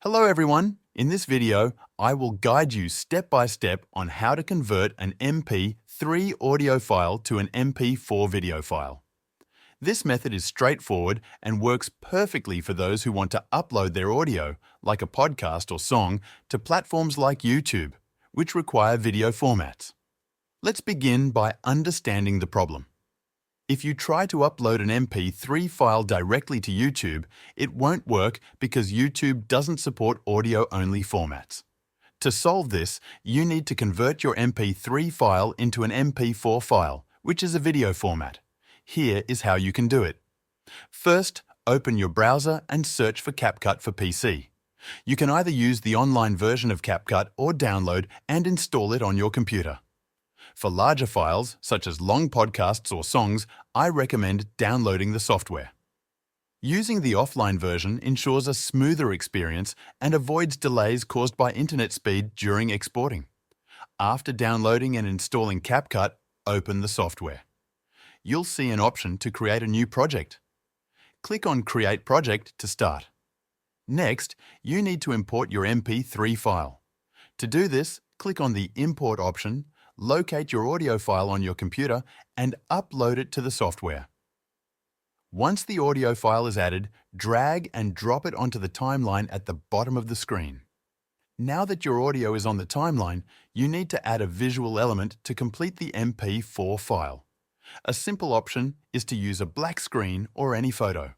Hello everyone! In this video, I will guide you step by step on how to convert an MP3 audio file to an MP4 video file. This method is straightforward and works perfectly for those who want to upload their audio, like a podcast or song, to platforms like YouTube, which require video formats. Let's begin by understanding the problem. If you try to upload an MP3 file directly to YouTube, it won't work because YouTube doesn't support audio-only formats. To solve this, you need to convert your MP3 file into an MP4 file, which is a video format. Here is how you can do it. First, open your browser and search for CapCut for PC. You can either use the online version of CapCut or download and install it on your computer. For larger files, such as long podcasts or songs, I recommend downloading the software. Using the offline version ensures a smoother experience and avoids delays caused by internet speed during exporting. After downloading and installing CapCut, open the software. You'll see an option to create a new project. Click on Create Project to start. Next, you need to import your MP3 file. To do this, click on the Import option, locate your audio file on your computer, and upload it to the software. Once the audio file is added, drag and drop it onto the timeline at the bottom of the screen. Now that your audio is on the timeline, you need to add a visual element to complete the MP4 file. A simple option is to use a black screen or any photo.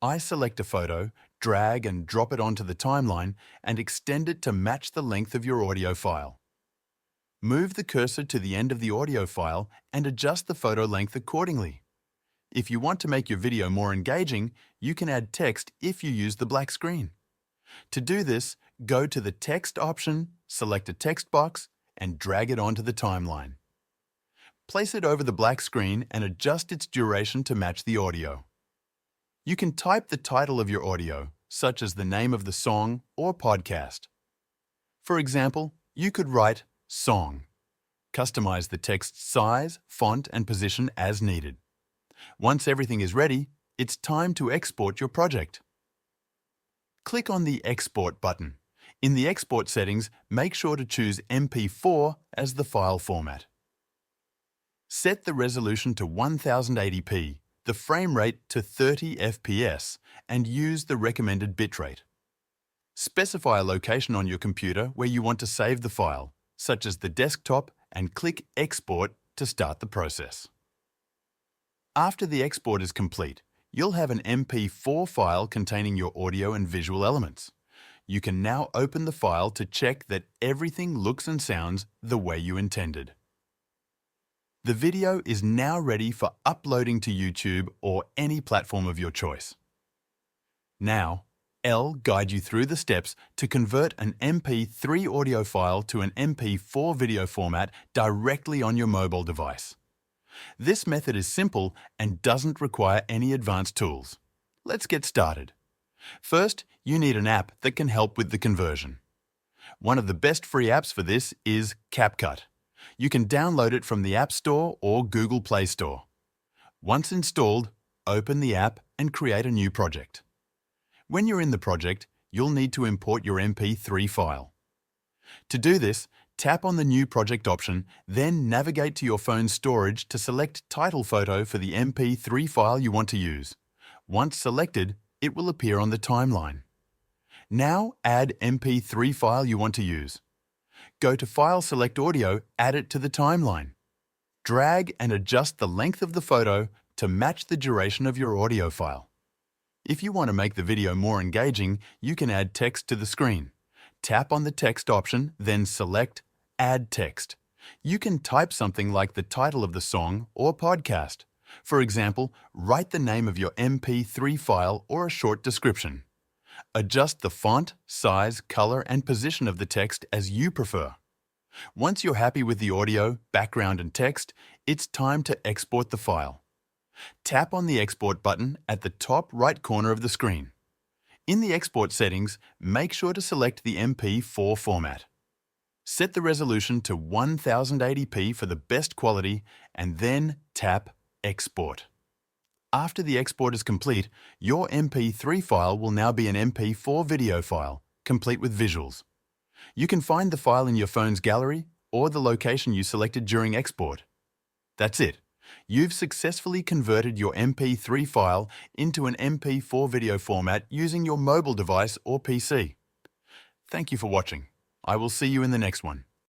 I select a photo, drag and drop it onto the timeline, and extend it to match the length of your audio file. Move the cursor to the end of the audio file and adjust the photo length accordingly. If you want to make your video more engaging, you can add text if you use the black screen. To do this, go to the Text option, select a text box, and drag it onto the timeline. Place it over the black screen and adjust its duration to match the audio. You can type the title of your audio, such as the name of the song or podcast. For example, you could write Song. Customize the text size, font, and position as needed. Once everything is ready, it's time to export your project. Click on the Export button. In the export settings, make sure to choose MP4 as the file format. Set the resolution to 1080p, the frame rate to 30 FPS, and use the recommended bitrate. Specify a location on your computer where you want to save the file, such as the desktop, and click Export to start the process. After the export is complete, you'll have an MP4 file containing your audio and visual elements. You can now open the file to check that everything looks and sounds the way you intended. The video is now ready for uploading to YouTube or any platform of your choice. Now, I'll guide you through the steps to convert an MP3 audio file to an MP4 video format directly on your mobile device. This method is simple and doesn't require any advanced tools. Let's get started. First, you need an app that can help with the conversion. One of the best free apps for this is CapCut. You can download it from the App Store or Google Play Store. Once installed, open the app and create a new project. When you're in the project, you'll need to import your MP3 file. To do this, tap on the New Project option, then navigate to your phone's storage to select Title Photo for the MP3 file you want to use. Once selected, it will appear on the timeline. Now add MP3 file you want to use. Go to File, select Audio, add it to the timeline. Drag and adjust the length of the photo to match the duration of your audio file. If you want to make the video more engaging, you can add text to the screen. Tap on the Text option, then select Add Text. You can type something like the title of the song or podcast. For example, write the name of your MP3 file or a short description. Adjust the font, size, color, and position of the text as you prefer. Once you're happy with the audio, background, and text, it's time to export the file. Tap on the Export button at the top right corner of the screen. In the export settings, make sure to select the MP4 format. Set the resolution to 1080p for the best quality and then tap Export. After the export is complete, your MP3 file will now be an MP4 video file, complete with visuals. You can find the file in your phone's gallery or the location you selected during export. That's it. You've successfully converted your MP3 file into an MP4 video format using your mobile device or PC. Thank you for watching. I will see you in the next one.